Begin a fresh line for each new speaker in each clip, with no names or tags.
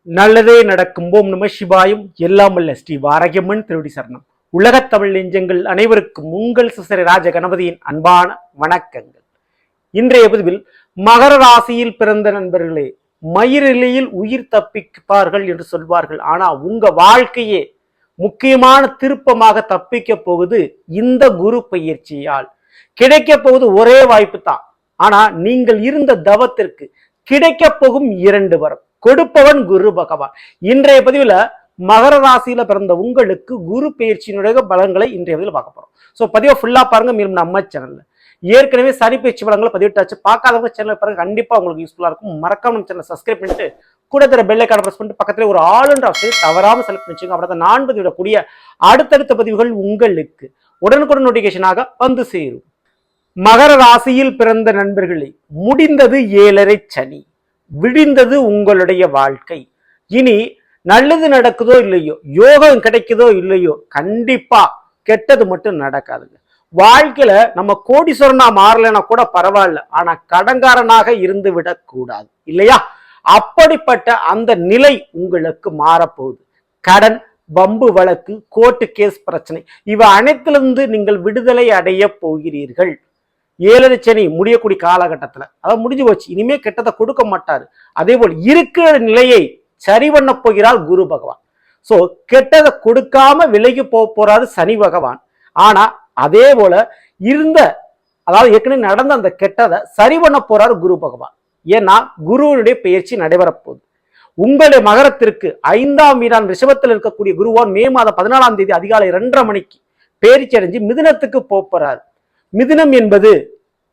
நல்லதே நடக்கும். ஓம் நம சிவாயும். எல்லாம் அல்ல ஸ்ரீ வாரகம்மன் திருவடி சரணம். உலகத் தமிழ் நெஞ்சங்கள் அனைவருக்கும் உங்கள் சிசரி ராஜ கணபதியின் அன்பான வணக்கங்கள். இன்றைய பதிவில் மகர ராசியில் பிறந்த நண்பர்களே, மயிரிலையில் உயிர் தப்பிப்பார்கள் என்று சொல்வார்கள். ஆனா உங்க வாழ்க்கையே முக்கியமான திருப்பமாக தப்பிக்க போகுது இந்த குரு பயிற்சியால். கிடைக்க போகுது ஒரே வாய்ப்பு தான். ஆனா நீங்கள் இருந்த தவத்திற்கு கிடைக்க போகும் 2 வரம் கொடுப்பவன் குரு பகவான். இன்றைய பதிவுல மகர ராசியில பிறந்த உங்களுக்கு குரு பயிற்சியினுடைய பலன்களை இன்றைய பதிவில் பார்க்க போறோம். ஸோ பதிவை ஃபுல்லா பாருங்க. மீண்டும் நம்ம சேனல்ல ஏற்கனவே சனி பயிற்சி பலன்களை பதிவிட்டாச்சு. பார்க்காதவங்க சேனல் பாருங்க, கண்டிப்பா உங்களுக்கு யூஸ்ஃபுல்லா இருக்கும். மறக்காம நம்ம சேனல் சப்ஸ்கிரைப் பண்ணிட்டு கூட தர பெல் ஐகானை பிரஸ் பண்ணிட்டு பக்கத்துல ஒரு ஆல் என்ற ஆப்ஷன் தவறாம செலக்ட் பண்ணிச்சுங்க. அப்படிதான் நான் பதிவிடக்கூடிய அடுத்தடுத்த பதிவுகள் உங்களுக்கு உடனுக்குடன் நோட்டிபிகேஷனாக வந்து சேரும். மகர ராசியில் பிறந்த நண்பர்களே, முடிந்தது 7.5 சனி, விடிந்தது உங்களுடைய வாழ்க்கை. இனி நல்லது நடக்குதோ இல்லையோ, யோகம் கிடைக்குதோ இல்லையோ, கண்டிப்பா கெட்டது மட்டும் நடக்காதுங்க. வாழ்க்கையில நம்ம கோடீஸ்வரனா மாறலைன்னா கூட பரவாயில்ல, ஆனா கடன்காரனாக இருந்து விடக்கூடாது இல்லையா? அப்படிப்பட்ட அந்த நிலை உங்களுக்கு மாறப்போகுது. கடன், வம்பு வழக்கு, கோர்ட்டு கேஸ் பிரச்சனை இவ அனைத்திலிருந்து நீங்கள் விடுதலை அடைய போகிறீர்கள். 7.5 சனி முடியக்கூடிய காலகட்டத்துல அதாவது முடிஞ்சு போச்சு. இனிமே கெட்டதை கொடுக்க மாட்டாரு. அதே போல் இருக்கிற நிலையை சரி பண்ண போகிறார் குரு பகவான். சோ கெட்டதை கொடுக்காம விலகி போறாரு சனி பகவான். ஆனா அதே போல இருந்த அதாவது ஏற்கனவே நடந்த அந்த கெட்டதை சரி பண்ண போறாரு குரு பகவான். ஏன்னா குருவனுடைய பயிற்சி நடைபெற போகுது. உங்களுடைய மகரத்திற்கு 5ஆம் வீடான் ரிஷபத்தில் இருக்கக்கூடிய குருவான் மே மாதம் 14ஆம் தேதி அதிகாலை 2:30 மணிக்கு பயிற்சி அடைஞ்சு மிதுனத்துக்கு போறாரு. மிதுனம் என்பது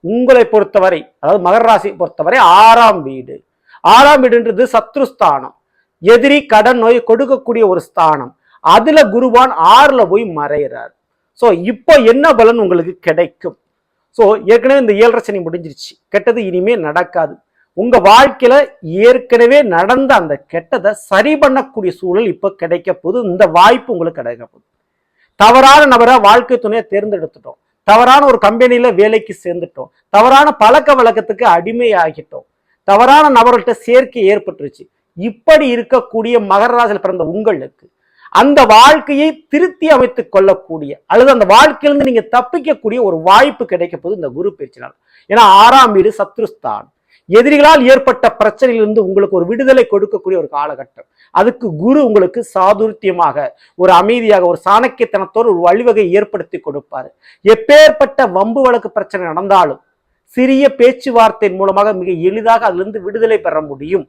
உங்களை பொறுத்தவரை, அதாவது மகர ராசியை பொறுத்தவரை 6ஆம் வீடு. 6ஆம் வீடுன்றது சத்ருஸ்தானம், எதிரி கடன் நோய் கொடுக்கக்கூடிய ஒரு ஸ்தானம். அதுல குருவான் 6ல போய் மறைகிறார். சோ இப்போ என்ன பலன் உங்களுக்கு கிடைக்கும்? சோ ஏற்கனவே இந்த 7.5 சனி முடிஞ்சிருச்சு. கெட்டது இனிமே நடக்காது. உங்க வாழ்க்கையில ஏற்கனவே நடந்த அந்த கெட்டதை சரி பண்ணக்கூடிய சூழல் இப்ப கிடைக்க போகுது. இந்த வாய்ப்பு உங்களுக்கு கிடைக்க போகுது. தவறான நபரை வாழ்க்கை துணையை தேர்ந்தெடுத்துட்டோம், தவறான ஒரு கம்பெனியில வேலைக்கு சேர்ந்துட்டோம், தவறான பழக்க வழக்கத்துக்கு அடிமையாகிட்டோம், தவறான நபர்கள்ட்ட சேர்க்கை ஏற்பட்டுருச்சு. இப்படி இருக்கக்கூடிய மகர ராசியில் பிறந்த உங்களுக்கு அந்த வாழ்க்கையை திருத்தி அமைத்துக் கொள்ளக்கூடிய அல்லது அந்த வாழ்க்கையிலிருந்து நீங்க தப்பிக்கக்கூடிய ஒரு வாய்ப்பு கிடைக்க போது இந்த குரு பயிற்சினால். ஏன்னா 6ஆம் வீடு சத்ருஸ்தான், எதிரிகளால் ஏற்பட்ட பிரச்சனையிலிருந்து உங்களுக்கு ஒரு விடுதலை கொடுக்கக்கூடிய ஒரு காலகட்டம். அதுக்கு குரு உங்களுக்கு சாதுர்த்தியமாக ஒரு அமைதியாக ஒரு சாணக்கியத்தனத்தோடு ஒரு வழிவகை ஏற்படுத்தி கொடுப்பாரு. எப்பேற்பட்ட வம்பு வழக்கு பிரச்சனை நடந்தாலும் சிறிய பேச்சுவார்த்தையின் மூலமாக மிக எளிதாக அதிலிருந்து விடுதலை பெற முடியும்.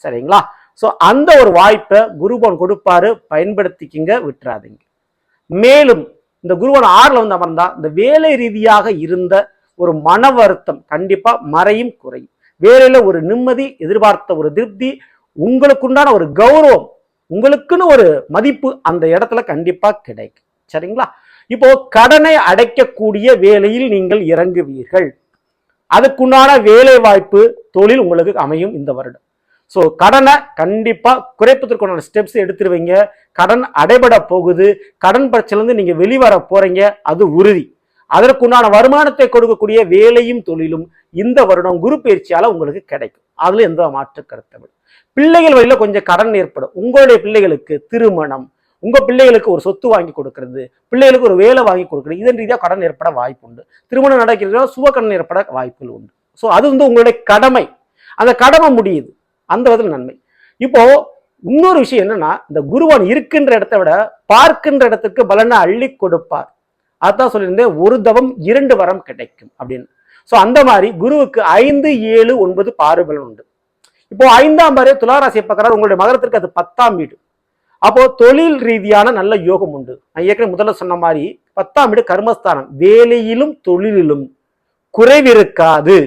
சரிங்களா? சோ அந்த ஒரு வாய்ப்பை குருபவன் கொடுப்பாரு, பயன்படுத்திக்கிங்க, விட்டுறாதீங்க. மேலும் இந்த குருபவன் 6ல வந்து அமர்ந்தா இந்த வேலை ரீதியாக இருந்த ஒரு மன வருத்தம் கண்டிப்பா மறையும், குறையும். வேலையில ஒரு நிம்மதி, எதிர்பார்த்த ஒரு திருப்தி, உங்களுக்குண்டான ஒரு கௌரவம், உங்களுக்குன்னு ஒரு மதிப்பு அந்த இடத்துல கண்டிப்பா கிடைக்கும். சரிங்களா? இப்போ கடனை அடைக்கக்கூடிய வேலையில் நீங்கள் இறங்குவீர்கள். அதுக்குண்டான வேலை வாய்ப்பு, தொழில் உங்களுக்கு அமையும் இந்த வருடம். ஸோ கடனை கண்டிப்பா குறைப்பதற்கான ஸ்டெப்ஸ் எடுத்துருவீங்க. கடன் அடைபட போகுது. கடன் பிரச்சனையிலிருந்து நீங்க வெளிவர போறீங்க, அது உறுதி. அதற்குண்டான வருமானத்தை கொடுக்கக்கூடிய வேலையும் தொழிலும் இந்த வருடம் குரு பயிற்சியால உங்களுக்கு கிடைக்கும். அதுல எந்த மாற்று கருத்து. பிள்ளைகள் வழியில கொஞ்சம் கடன் ஏற்படும். உங்களுடைய பிள்ளைகளுக்கு திருமணம், உங்க பிள்ளைகளுக்கு ஒரு சொத்து வாங்கி கொடுக்கறது, பிள்ளைகளுக்கு ஒரு வேலை வாங்கி கொடுக்கறது, இதன் ரீதியாக கடன் ஏற்பட வாய்ப்பு உண்டு. திருமணம் நடக்கிறதா சுப கடன் ஏற்பட வாய்ப்புகள் உண்டு. ஸோ அது வந்து உங்களுடைய கடமை. அந்த கடமை முடியுது, அந்த விதத்தில் நன்மை. இப்போ இன்னொரு விஷயம் என்னன்னா, இந்த குருவான் இருக்கின்ற இடத்தை விட பார்க்கின்ற இடத்துக்கு பலனை அள்ளி கொடுப்பார். அதான் சொல்லியிருந்தேன், ஒரு தவம் 2 வரம் கிடைக்கும் அப்படின்னு. ஸோ அந்த மாதிரி குருவுக்கு 5, 7, 9 பார்வைகள் உண்டு. இப்போ 5ஆம் பாரு துளாராசியை பார்க்கிறார். உங்களுடைய மகரத்திற்கு அது 10ஆம் வீடு. அப்போ தொழில் ரீதியான நல்ல யோகம் உண்டு. நான் ஏற்கனவே முதல்ல சொன்ன மாதிரி 10ஆம் வீடு கர்மஸ்தானம். வேலையிலும் தொழிலிலும் குறைவிருக்காது.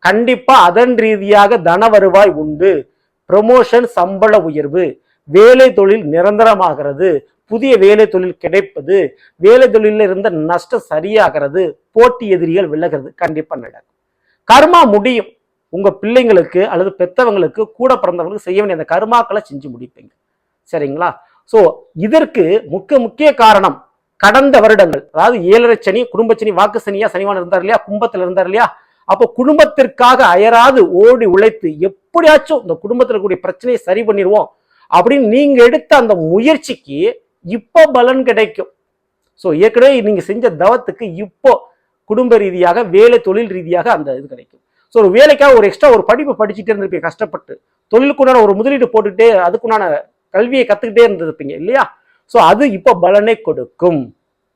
கண்டிப்பா அதன் ரீதியாக தன வருவாய் உண்டு. ப்ரமோஷன், சம்பள உயர்வு, வேலை தொழில் நிரந்தரமாகிறது, புதிய வேலை தொழில் கிடைப்பது, வேலை தொழிலில் இருந்த நஷ்டம் சரியாகிறது, போட்டி எதிரிகள் விலகிறது, கண்டிப்பா நடக்கும். கர்மா முடியும். உங்க பிள்ளைங்களுக்கு அல்லது பெத்தவங்களுக்கு கூட பிறந்தவங்களுக்கு செய்ய வேண்டிய அந்த கர்மாக்களை செஞ்சு முடிப்பீங்க. சரிங்களா? சோ இதற்கு முக்கிய காரணம் கடந்த வருடங்கள், அதாவது 7.5 சனி, குடும்ப சனி, வாக்கு சனியா சனிவான் இருந்தார் இல்லையா, கும்பத்தில் இருந்தார் இல்லையா. அப்போ குடும்பத்திற்காக அயராது ஓடி உழைத்து எப்படியாச்சும் இந்த குடும்பத்தில் கூடிய பிரச்சனையை சரி பண்ணிடுவோம் அப்படின்னு நீங்க எடுத்த அந்த முயற்சிக்கு இப்போ பலன் கிடைக்கும். ஸோ ஏற்கனவே நீங்க செஞ்ச தவத்துக்கு இப்போ குடும்ப ரீதியாக வேலை தொழில் ரீதியாக அந்த இது கிடைக்கும். ஸோ ஒரு வேலைக்காக ஒரு எக்ஸ்ட்ரா ஒரு படிப்பு படிச்சுட்டே இருந்திருப்பீங்க, கஷ்டப்பட்டு தொழிலுக்குண்டான ஒரு முதலீடு போட்டுக்கிட்டே அதுக்குண்டான கல்வியை கத்துக்கிட்டே இருந்திருப்பீங்க இல்லையா? ஸோ அது இப்போ பலனை கொடுக்கும்.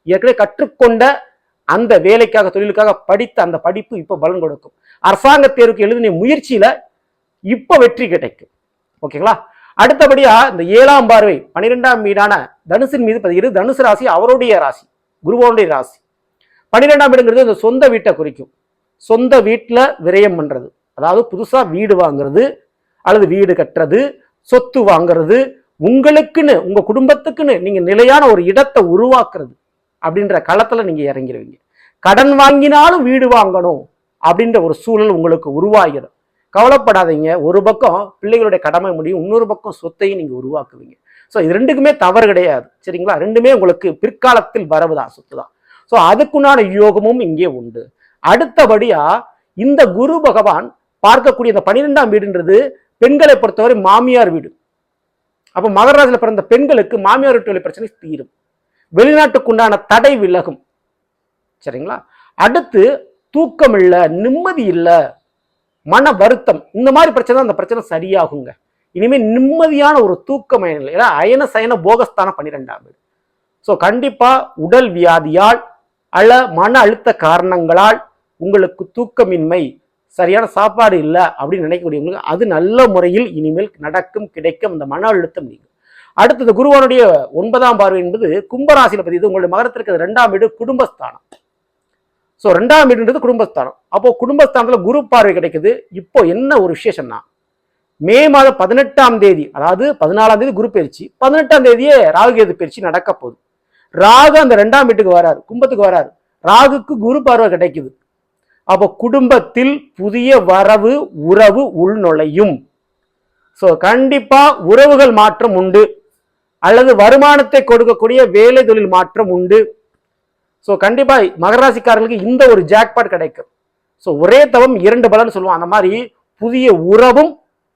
ஏற்கனவே கற்றுக்கொண்ட அந்த வேலைக்காக தொழிலுக்காக படித்த அந்த படிப்பு இப்போ பலன் கொடுக்கும். அரசாங்க தேர்வுக்கு எழுதின முயற்சியில இப்போ வெற்றி கிடைக்கும். ஓகேங்களா? அடுத்தபடியா இந்த 7ஆம் பார்வை 12ஆம் வீடான தனுசின் மீது பதிகிறது. தனுசு ராசி அவருடைய ராசி, குருவோனுடைய ராசி. 12ஆம் வீடுங்கிறது இந்த சொந்த வீட்டை குறிக்கும். சொந்த வீட்டுல விரயம் பண்றது, அதாவது புதுசா வீடு வாங்குறது அல்லது வீடு கட்டுறது, சொத்து வாங்குறது, உங்களுக்குன்னு உங்க குடும்பத்துக்குன்னு நீங்க நிலையான ஒரு இடத்தை உருவாக்குறது அப்படின்ற களத்துல நீங்க இறங்கிடுவீங்க. கடன் வாங்கினாலும் வீடு வாங்கணும் அப்படின்ற ஒரு சூழல் உங்களுக்கு உருவாகிடும். கவலைப்படாதீங்க. ஒரு பக்கம் பிள்ளைகளுடைய கடமை முடியும், இன்னொரு பக்கம் சொத்தையும் நீங்க உருவாக்குவீங்க. ஸோ இது ரெண்டுக்குமே தவறு கிடையாது, சரிங்களா? ரெண்டுமே உங்களுக்கு பிற்காலத்தில் வரவுதான், சொத்து தான். ஸோ அதுக்குண்டான யோகமும் இங்கே உண்டு. அடுத்தபடியா இந்த குரு பகவான் பார்க்கக்கூடிய இந்த 12ஆம் வீடுன்றது பெண்களை பொறுத்தவரை மாமியார் வீடு. அப்ப மகர ராசியில பிறந்த பெண்களுக்கு மாமியார் வீட்டு பிரச்சனை தீரும், வெளிநாட்டுக்குண்டான தடை விலகும், சரிங்களா? அடுத்து தூக்கம் இல்லை, நிம்மதி இல்லை, மன வருத்தம், இந்த மாதிரி பிரச்சனை அந்த பிரச்சனை சரியாகுங்க. இனிமே நிம்மதியான ஒரு தூக்கம் இல்லை. அயன சயன போகஸ்தான 12ஆம் வீடு. ஸோ கண்டிப்பா உடல் வியாதியால் அல்ல மன அழுத்த காரணங்களால் உங்களுக்கு தூக்கமின்மை, சரியான சாப்பாடு இல்லை அப்படின்னு நினைக்கக்கூடியவங்களுக்கு அது நல்ல முறையில் இனிமேல் நடக்கும், கிடைக்கும். அந்த மன அழுத்தம் நீங்க. அடுத்தது குருவானுடைய 9ஆம் பார்வை என்பது கும்பராசியில பதிவு. உங்களுடைய மகரத்திற்கு 2ஆம் வீடு குடும்பஸ்தானம். ஸோ 2ஆம் வீடுன்றது குடும்பஸ்தானம். அப்போ குடும்பஸ்தானத்துல குரு பார்வை கிடைக்குது. இப்போ என்ன ஒரு விசேஷம்னா, மே மாதம் 18ஆம் தேதி, அதாவது 14ஆம் தேதி குரு பயிற்சி, 18ஆம் தேதியே ராகுகேது பயிற்சி நடக்க போகுது. ராகு அந்த 2ஆம் வீட்டுக்கு வராரு, கும்பத்துக்கு வராரு. ராகுக்கு குரு பார்வை கிடைக்குது. அப்போ குடும்பத்தில் புதிய வரவு, உறவு உள்நுழையும். ஸோ கண்டிப்பா உறவுகள் மாற்றம் உண்டு, அல்லது வருமானத்தை கொடுக்கக்கூடிய வேலை தொழில் மாற்றம் உண்டு. ஸோ கண்டிப்பா மகராசிக்காரர்களுக்கு இந்த ஒரு ஜாக்பாட் கிடைக்கும். ஸோ ஒரே தவம் 2 பலன் சொல்லுவோம். அந்த மாதிரி புதிய உறவும்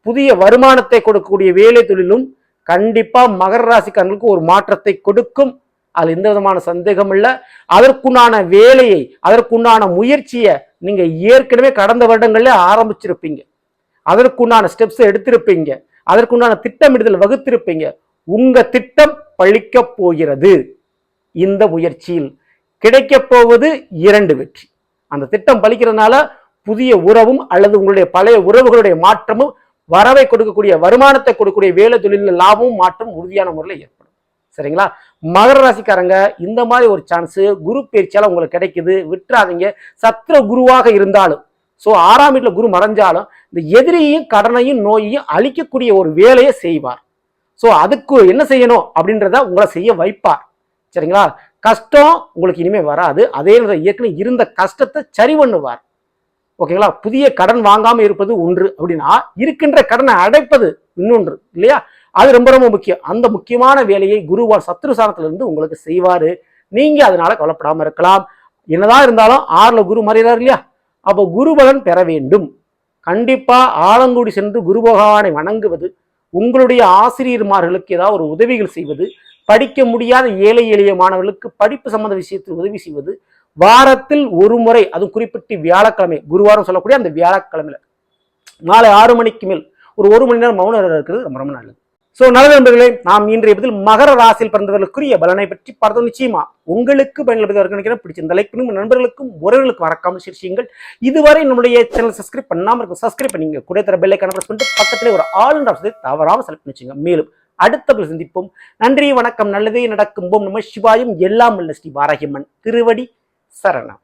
புதிய வருமானத்தை கொடுக்கக்கூடிய வேலை தொழிலும் கண்டிப்பா மகர ராசிக்காரர்களுக்கு ஒரு மாற்றத்தை கொடுக்கும். அது எந்த விதமான சந்தேகம் இல்லை. அதற்குண்டான வேலையை, அதற்குண்டான முயற்சியை நீங்க ஏற்கனவே கடந்த வருடங்கள்ல ஆரம்பிச்சிருப்பீங்க, அதற்குண்டான ஸ்டெப்ஸ் எடுத்திருப்பீங்க, அதற்குண்டான திட்டமிடுதல் வகுத்திருப்பீங்க. உங்க திட்டம் பழிக்க போகிறது. இந்த முயற்சியில் கிடைக்க போவது 2 வெற்றி. அந்த திட்டம் பலிக்கிறதுனால புதிய உறவும் அல்லது உங்களுடைய பழைய உறவுகளுடைய மாற்றமும், வரவை கொடுக்கக்கூடிய வருமானத்தை கொடுக்கக்கூடிய வேலை தொழிலில் லாபமும் மாற்றம் உறுதியான முறையில் ஏற்படும். சரிங்களா? மகர ராசிக்காரங்க இந்த மாதிரி ஒரு சான்ஸ் குரு பயிற்சியால உங்களுக்கு கிடைக்குது, விட்டுறாதீங்க. சத்திர குருவாக இருந்தாலும், ஸோ 6ஆம் வீட்டில் குரு மறைஞ்சாலும் இந்த எதிரியையும் கடனையும் நோயையும் அழிக்கக்கூடிய ஒரு வேலையை செய்வார். ஸோ அதுக்கு என்ன செய்யணும் அப்படின்றத உங்களை செய்ய வைப்பார். சரிங்களா? கஷ்டம் உங்களுக்கு இனிமே வராது. அதே ஏற்கனவே இருந்த கஷ்டத்தை சரி பண்ணுவார். ஓகேங்களா? புதிய கடன் வாங்காம இருப்பது ஒன்று அப்படின்னா, இருக்கின்ற கடனை அடைப்பது இன்னொன்று இல்லையா? அது ரொம்ப ரொம்ப முக்கியம். அந்த முக்கியமான வேலையை குருவார் சத்ருசானத்துல இருந்து உங்களுக்கு செய்வாரு. நீங்க அதனால கவலைப்படாம இருக்கலாம். என்னதான் இருந்தாலும் 6ல குரு மறைகிறார் இல்லையா? அப்போ குரு பலன் பெற வேண்டும். கண்டிப்பா ஆலங்குடி சென்று குரு பகவானை வணங்குவது, உங்களுடைய ஆசிரியர்மார்களுக்கு ஏதாவது ஒரு உதவிகள் செய்வது, படிக்க முடியாத ஏழை எளிய மாணவர்களுக்கு படிப்பு சம்பந்த விஷயத்தில் உதவி செய்வது, வாரத்தில் ஒரு முறை, அது குறிப்பிட்டு வியாழக்கிழமை, குருவாரம் சொல்லக்கூடிய அந்த வியாழக்கிழமையில மாலை 6 மணிக்கு மேல் ஒரு மணி நேரம் மௌனம் இருக்கிறது ரொம்ப ரொம்ப நல்லது. ஸோ நல்லது நண்பர்களே, நாம் இன்றைய பதில் மகர ராசியில் பிறந்தவர்களுக்குரிய பலனை பற்றி பார்த்தோம். நிச்சயமா உங்களுக்கு பயனுள்ளதாக நினைக்கிறேன். பிடிச்சிருந்த லைக் பண்ணுங்க, நண்பர்களுக்கும் உறவுகளுக்கும் மறக்காமல் ஷேர் செய்யுங்கள். இதுவரை நம்முடைய சேனல் சப்ஸ்கிரைப் பண்ணாமல் இருக்கும், சப்ஸ்கிரைப் பண்ணிங்க. கூட தர பெல் ஐகானை பிரஸ் பண்ணிட்டு பக்கத்திலே ஒரு ஆல் ஆப்ஷனை தவறாமல் செலக்ட் பண்ணி வச்சுங்க. மேலும் அடுத்த சந்திப்போம். நன்றி, வணக்கம். நல்லதே நடக்கும். ஓம் நம சிவாயம். எல்லாம் உள்ள ஸ்ரீ வாராகியம்மன் திருவடி சரணம்.